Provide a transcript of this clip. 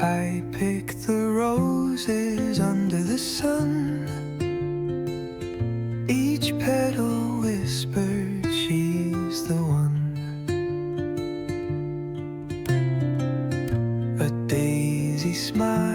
I pick the roses under the sun. Each petal whispered she's the one. A daisy smile